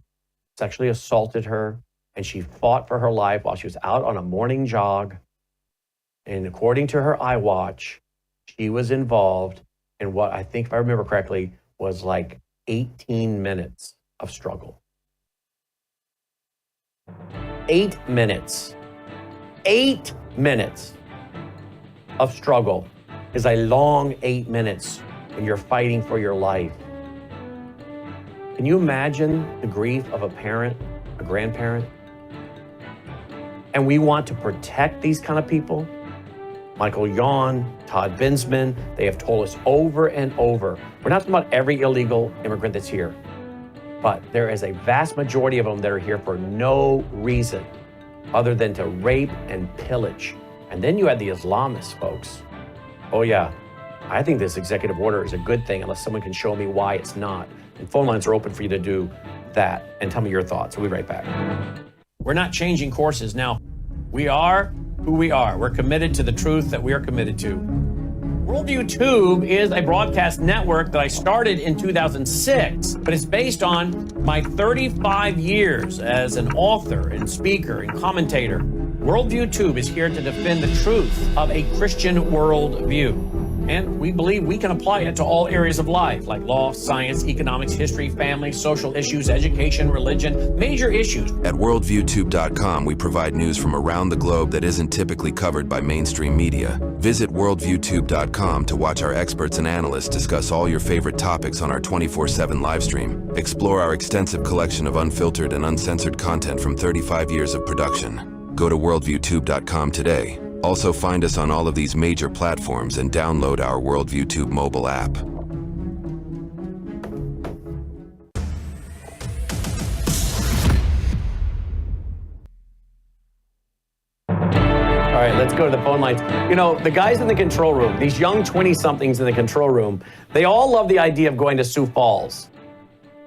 sexually assaulted her, and she fought for her life while she was out on a morning jog? And according to her iWatch, she was involved in what I think, if I remember correctly, was like 18 minutes of struggle. 8 minutes. 8 minutes of struggle is a long 8 minutes when you're fighting for your life. Can you imagine the grief of a parent, a grandparent? And we want to protect these kind of people. Michael Yon, Todd Binsman, they have told us over and over. We're not talking about every illegal immigrant that's here, but there is a vast majority of them that are here for no reason other than to rape and pillage. And then you had the Islamists, folks. Oh yeah, I think this executive order is a good thing unless someone can show me why it's not. And phone lines are open for you to do that and tell me your thoughts. We'll be right back. We're not changing courses now. We are who we are. We're committed to the truth that we are committed to. Worldview Tube is a broadcast network that I started in 2006, but it's based on my 35 years as an author and speaker and commentator. Worldview Tube is here to defend the truth of a Christian worldview. And we believe we can apply it to all areas of life, like law, science, economics, history, family, social issues, education, religion, major issues. At worldviewtube.com, we provide news from around the globe that isn't typically covered by mainstream media. Visit worldviewtube.com to watch our experts and analysts discuss all your favorite topics on our 24/7 live stream. Explore our extensive collection of unfiltered and uncensored content from 35 years of production. Go to worldviewtube.com today. Also find us on all of these major platforms and download our WorldviewTube mobile app. All right, let's go to the phone lines. You know, the guys in the control room, these young 20-somethings in the control room, they all love the idea of going to Sioux Falls.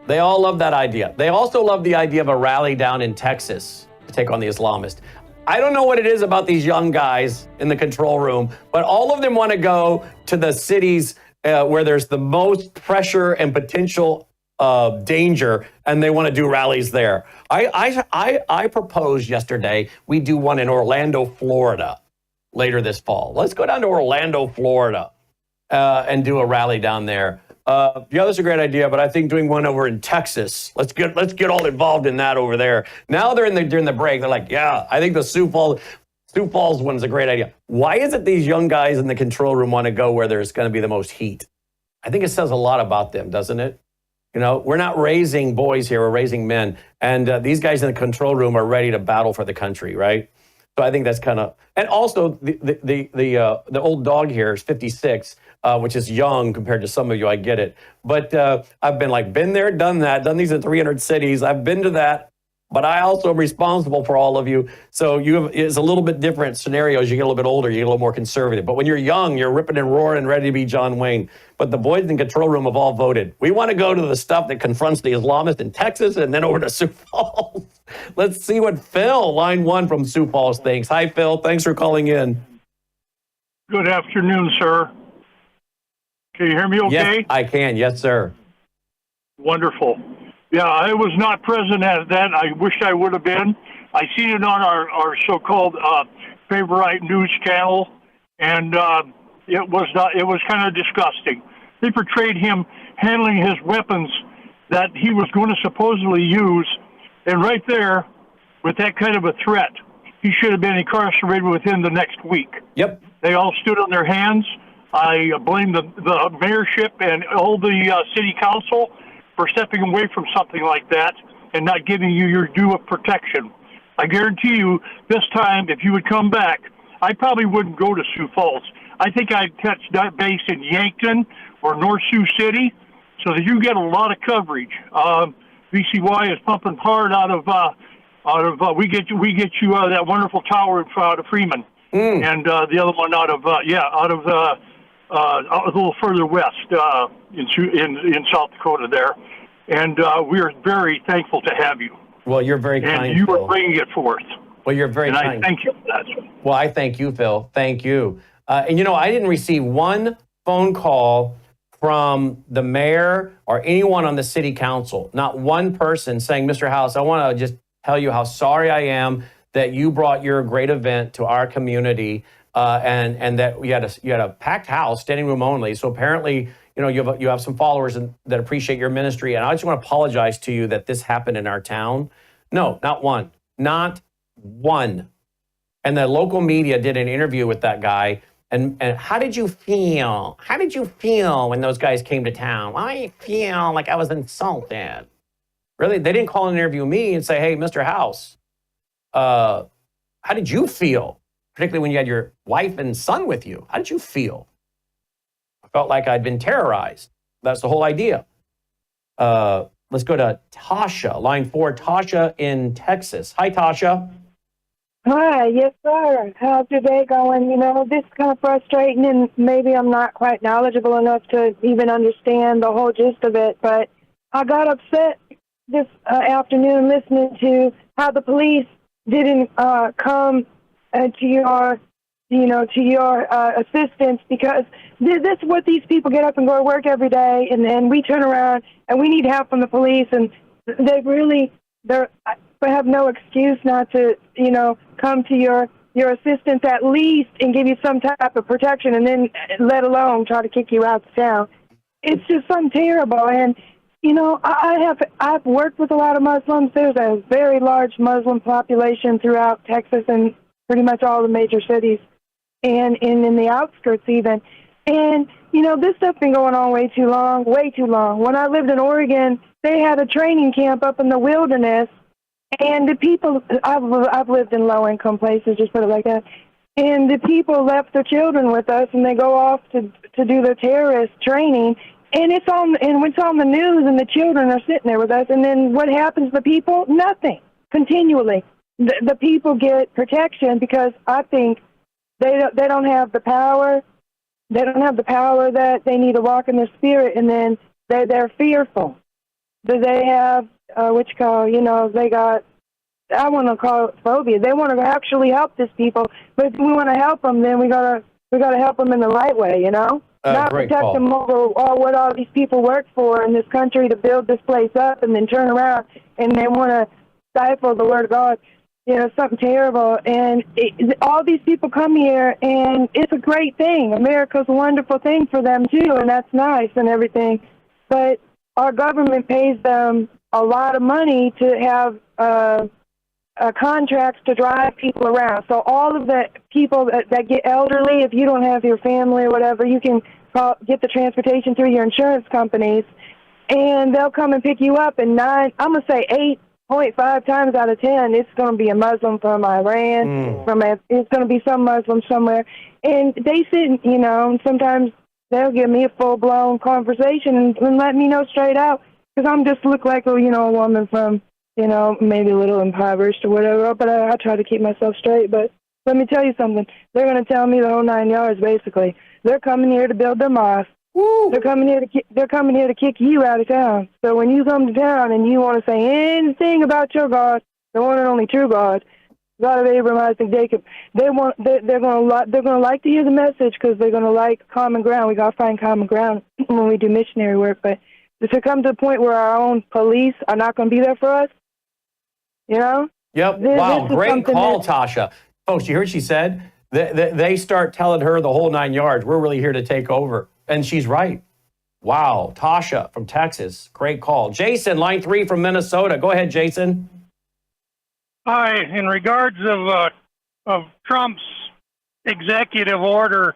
They all love that idea. They also love the idea of a rally down in Texas to take on the Islamists. I don't know what it is about these young guys in the control room, but all of them want to go to the cities where there's the most pressure and potential danger, and they want to do rallies there. I proposed yesterday we do one in Orlando, Florida, later this fall. Let's go down to Orlando, Florida, and do a rally down there. Yeah, that's a great idea, but I think doing one over in Texas, let's get all involved in that over there. Now during the break, they're like, yeah, I think the Sioux Falls one's a great idea. Why is it these young guys in the control room want to go where there's going to be the most heat? I think it says a lot about them, doesn't it? You know, we're not raising boys here, we're raising men. And these guys in the control room are ready to battle for the country, right? So I think that's kind of, and also the old dog here is 56, which is young compared to some of you, I get it. But I've been there, done that, done these in 300 cities. I've been to that, but I also am responsible for all of you. So it's a little bit different scenarios. You get a little bit older, you get a little more conservative. But when you're young, you're ripping and roaring and ready to be John Wayne. But the boys in control room have all voted. We want to go to the stuff that confronts the Islamists in Texas and then over to Sioux Falls. Let's see what Phil, line 1 from Sioux Falls, thinks. Hi, Phil. Thanks for calling in. Good afternoon, sir. Can you hear me okay? Yes, I can. Yes, sir. Wonderful. Yeah, I was not present at that. I wish I would have been. I seen it on our so-called favorite news channel, and it was kind of disgusting. They portrayed him handling his weapons that he was going to supposedly use, and right there, with that kind of a threat, he should have been incarcerated within the next week. Yep. They all stood on their hands. I blame the mayorship and all the city council for stepping away from something like that and not giving you your due of protection. I guarantee you, this time, if you would come back, I probably wouldn't go to Sioux Falls. I think I'd catch that base in Yankton or North Sioux City so that you get a lot of coverage. VCY is pumping hard out of we get you that wonderful tower out of Freeman, and the other one out of a little further west in South Dakota there, and we are very thankful to have you. Well, you're very kind, and you Phil. are bringing it forth. Well, you're very and kind. I thank you for that. Well, I thank you, Phil. Thank you. And you know, I didn't receive one phone call from the mayor or anyone on the city council. Not one person saying, Mr. House, I want to just tell you how sorry I am that you brought your great event to our community, and that you had a packed house, standing room only. So apparently, you know, you have some followers that appreciate your ministry, and I just want to apologize to you that this happened in our town. No, not one. Not one. And the local media did an interview with that guy. And how did you feel? How did you feel when those guys came to town? I feel like I was insulted. Really? They didn't call and interview me and say, hey, Mr. House, how did you feel? Particularly when you had your wife and son with you. How did you feel? I felt like I'd been terrorized. That's the whole idea. Let's go to Tasha, line 4. Tasha in Texas. Hi, Tasha. Hi, yes, sir. How's your day going? You know, this is kind of frustrating, and maybe I'm not quite knowledgeable enough to even understand the whole gist of it, but I got upset this afternoon listening to how the police didn't come to your assistance, because this is what these people get up and go to work every day, and then we turn around and we need help from the police, and they have no excuse not to, come to your your assistance at least and give you some type of protection, and then let alone try to kick you out of town. It's just something terrible. And you know, I've worked with a lot of Muslims. There's a very large Muslim population throughout Texas and pretty much all the major cities, and in the outskirts even. And you know, this stuff's been going on way too long, way too long. When I lived in Oregon, they had a training camp up in the wilderness, and the people, I've lived in low-income places, just put it like that, and the people left their children with us, and they go off to do their terrorist training, and it's on the news, and the children are sitting there with us, and then what happens to the people? Nothing. Continually. The people get protection because I think they don't have the power. They don't have the power that they need to walk in their spirit, and then they're fearful. Do they have they got, I want to call it phobia. They want to actually help these people, but if we want to help them, then we gotta help them in the right way, you know? Not protect them over what all these people work for in this country to build this place up, and then turn around and they want to stifle the word of God. You know, something terrible. And all these people come here, and it's a great thing. America's a wonderful thing for them, too, and that's nice and everything. But our government pays them a lot of money to have contracts to drive people around. So all of the people that get elderly, if you don't have your family or whatever, you can get the transportation through your insurance companies, and they'll come and pick you up. And 8.5 times out of 10, it's going to be a Muslim from Iran. It's going to be some Muslim somewhere. And they sit, you know, and sometimes they'll give me a full-blown conversation and let me know straight out, because I'm just look like a woman from, maybe a little impoverished or whatever, but I try to keep myself straight. But let me tell you something. They're going to tell me the whole 9 yards, basically. They're coming here to build their mosque. Woo! They're coming here to kick you out of town. So when you come to town and you want to say anything about your God, the one and only true God, God of Abraham, Isaac, Jacob, they're going to like to hear the message, because they're going to like common ground. We got to find common ground when we do missionary work. But to come to the point where our own police are not going to be there for us, you know? Yep. Wow. Great call, Tasha. Folks, you heard what she said? They start telling her the whole 9 yards. We're really here to take over. And she's right. Wow. Tasha from Texas. Great call. Jason, line 3 from Minnesota. Go ahead, Jason. Hi. In regards of Trump's executive order,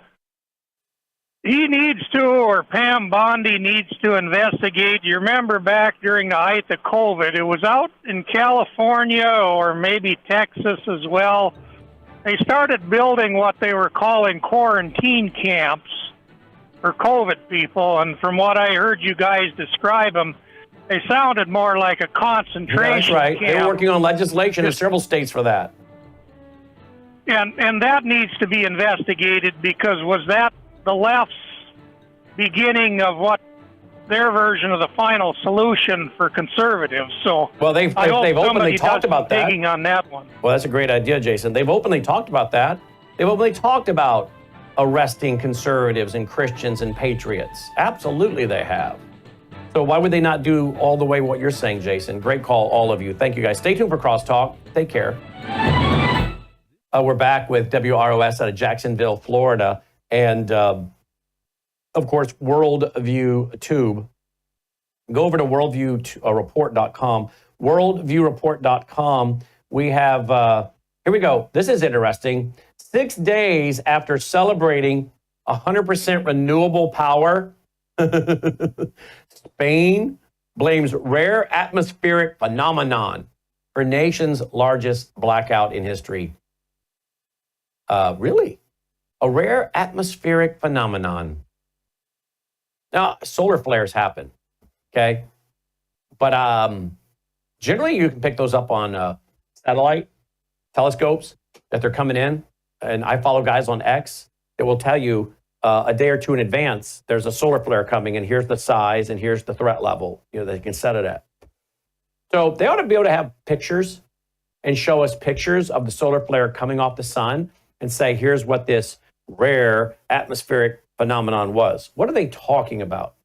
he needs to, or Pam Bondi needs to investigate. You remember back during the height of COVID, it was out in California or maybe Texas as well. They started building what they were calling quarantine camps for COVID people, and from what I heard you guys describe them, they sounded more like a concentration camp. That's right. They're working on legislation in several states for that. And that needs to be investigated, because was that the left's beginning of what their version of the final solution for conservatives? So, well, they've openly talked about that. Digging on that one. Well, that's a great idea, Jason. They've openly talked about that. They've openly talked about arresting conservatives and Christians and patriots. Absolutely, they have. So why would they not do all the way what you're saying, Jason? Great call, all of you. Thank you, guys. Stay tuned for Crosstalk. Take care. We're back with WROS out of Jacksonville, Florida, and of course, Worldview Tube. Go over to worldviewreport.com. Worldviewreport.com. We have, here we go. This is interesting. 6 days after celebrating 100% renewable power, Spain blames rare atmospheric phenomenon for nation's largest blackout in history. Really? A rare atmospheric phenomenon. Now, solar flares happen, okay? But generally, you can pick those up on satellite telescopes that they're coming in. And I follow guys on X that will tell you a day or two in advance, there's a solar flare coming, and here's the size, and here's the threat level, they can set it at. So they ought to be able to have pictures and show us pictures of the solar flare coming off the sun and say, here's what this rare atmospheric phenomenon was. What are they talking about?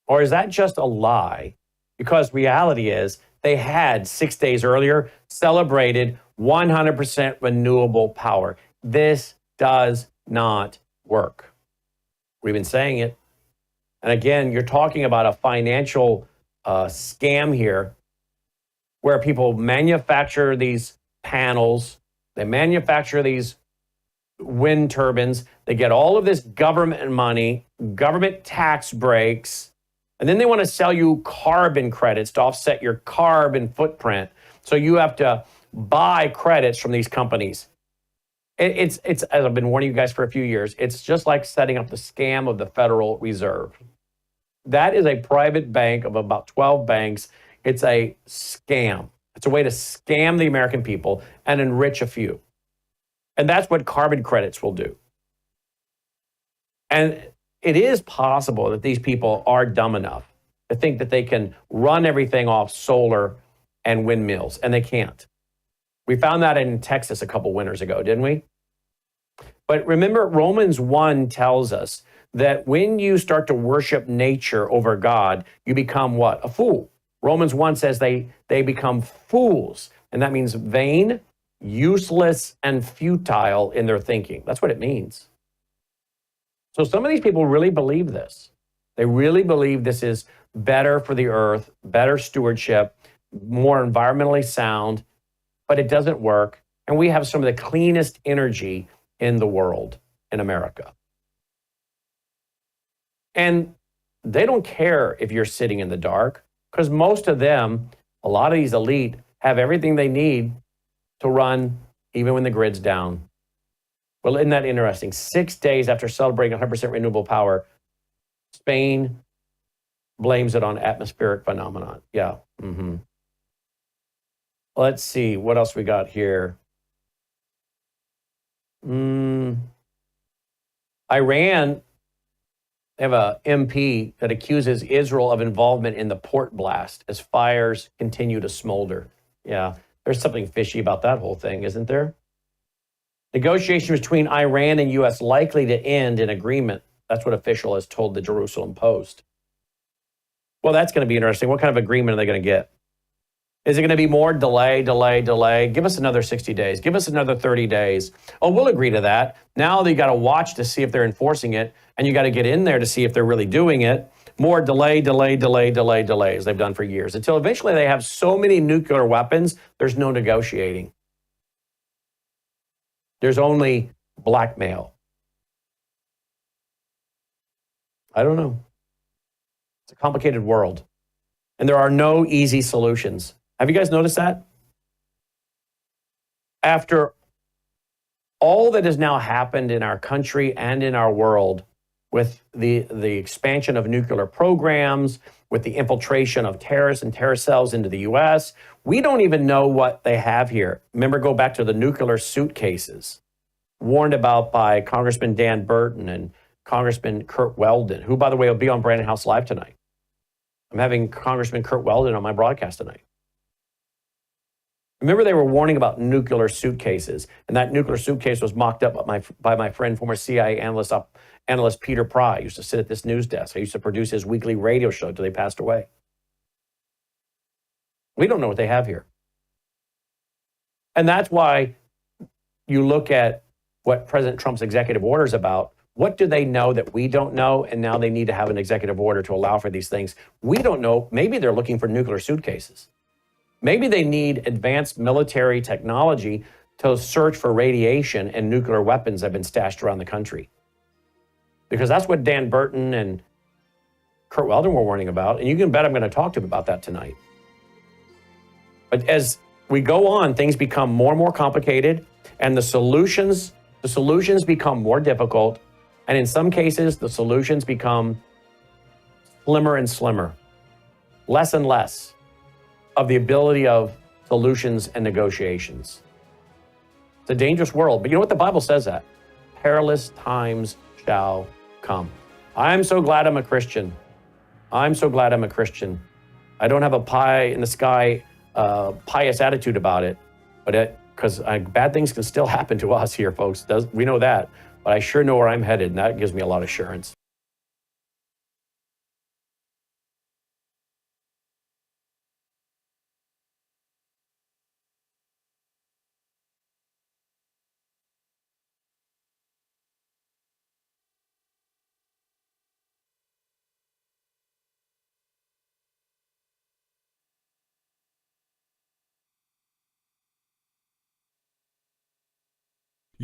Or is that just a lie? Because reality is they had 6 days earlier celebrated 100% renewable power. This does not work. We've been saying it. And again, you're talking about a financial scam here where people manufacture these panels, they manufacture these wind turbines, they get all of this government money, government tax breaks, and then they want to sell you carbon credits to offset your carbon footprint. So you have to buy credits from these companies. It's as I've been warning you guys for a few years, it's just like setting up the scam of the Federal Reserve. That is a private bank of about 12 banks. It's a scam. It's a way to scam the American people and enrich a few. And that's what carbon credits will do. And it is possible that these people are dumb enough to think that they can run everything off solar and windmills, and they can't. We found that in Texas a couple winters ago, didn't we? But remember, Romans 1 tells us that when you start to worship nature over God, you become what? A fool. Romans 1 says they become fools, and that means vain, useless, and futile in their thinking. That's what it means. So some of these people really believe this. They really believe this is better for the earth, better stewardship, more environmentally sound, but it doesn't work. And we have some of the cleanest energy in the world, in America. And they don't care if you're sitting in the dark, because most of them, a lot of these elite, have everything they need to run even when the grid's down. Well, isn't that interesting? 6 days after celebrating 100% renewable power, Spain blames it on atmospheric phenomenon. Yeah. Let's see, what else we got here? Iran, they have a MP that accuses Israel of involvement in the port blast as fires continue to smolder. Yeah, there's something fishy about that whole thing, isn't there? Negotiations between Iran and U.S. likely to end in agreement. That's what official has told the Jerusalem Post. Well, that's going to be interesting. What kind of agreement are they going to get? Is it going to be more delay? Give us another 60 days. Give us another 30 days. Oh, we'll agree to that. Now they got to watch to see if they're enforcing it, and you got to get in there to see if they're really doing it. More delay as they've done for years, until eventually they have so many nuclear weapons, there's no negotiating. There's only blackmail. I don't know. It's a complicated world, and there are no easy solutions. Have you guys noticed that? After all that has now happened in our country and in our world, with the expansion of nuclear programs, with the infiltration of terrorists and terror cells into the U.S., we don't even know what they have here. Remember, go back to the nuclear suitcases, warned about by Congressman Dan Burton and Congressman Kurt Weldon, who, by the way, will be on Brandon House Live tonight. I'm having Congressman Kurt Weldon on my broadcast tonight. Remember, they were warning about nuclear suitcases, and that nuclear suitcase was mocked up by my friend, former CIA analyst Peter Pry. Used to sit at this news desk. I used to produce his weekly radio show until they passed away. We don't know what they have here. And that's why you look at what President Trump's executive order is about. What do they know that we don't know? And now they need to have an executive order to allow for these things. We don't know. Maybe they're looking for nuclear suitcases. Maybe they need advanced military technology to search for radiation and nuclear weapons that have been stashed around the country. Because that's what Dan Burton and Kurt Weldon were warning about. And you can bet I'm going to talk to him about that tonight. But as we go on, things become more and more complicated, and the solutions become more difficult. And in some cases, the solutions become slimmer and slimmer, less and less of the ability of solutions and negotiations. It's a dangerous world, but you know what? The Bible says that. Perilous times shall come. I'm so glad I'm a Christian. I'm so glad I'm a Christian. I don't have a pie in the sky, pious attitude about it, but because bad things can still happen to us here, folks. We know that, but I sure know where I'm headed, and that gives me a lot of assurance.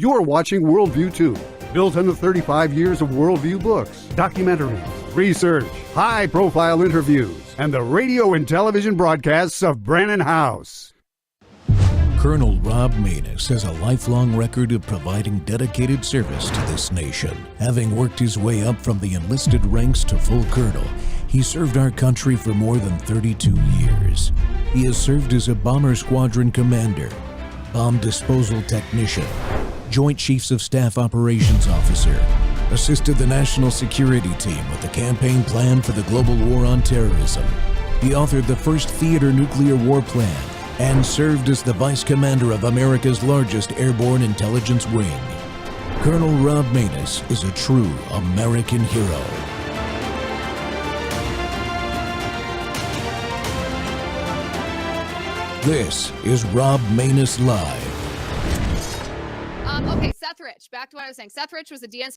You're watching Worldview 2, built on the 35 years of Worldview books, documentaries, research, high-profile interviews, and the radio and television broadcasts of Brannon House. Colonel Rob Maness has a lifelong record of providing dedicated service to this nation. Having worked his way up from the enlisted ranks to full colonel, he served our country for more than 32 years. He has served as a bomber squadron commander, bomb disposal technician, Joint Chiefs of Staff Operations Officer, assisted the National Security Team with the campaign plan for the global war on terrorism. He authored the first theater nuclear war plan and served as the Vice Commander of America's largest airborne intelligence wing. Colonel Rob Maness is a true American hero. This is Rob Maness Live. Okay, Seth Rich. Back to what I was saying. Seth Rich was a DNC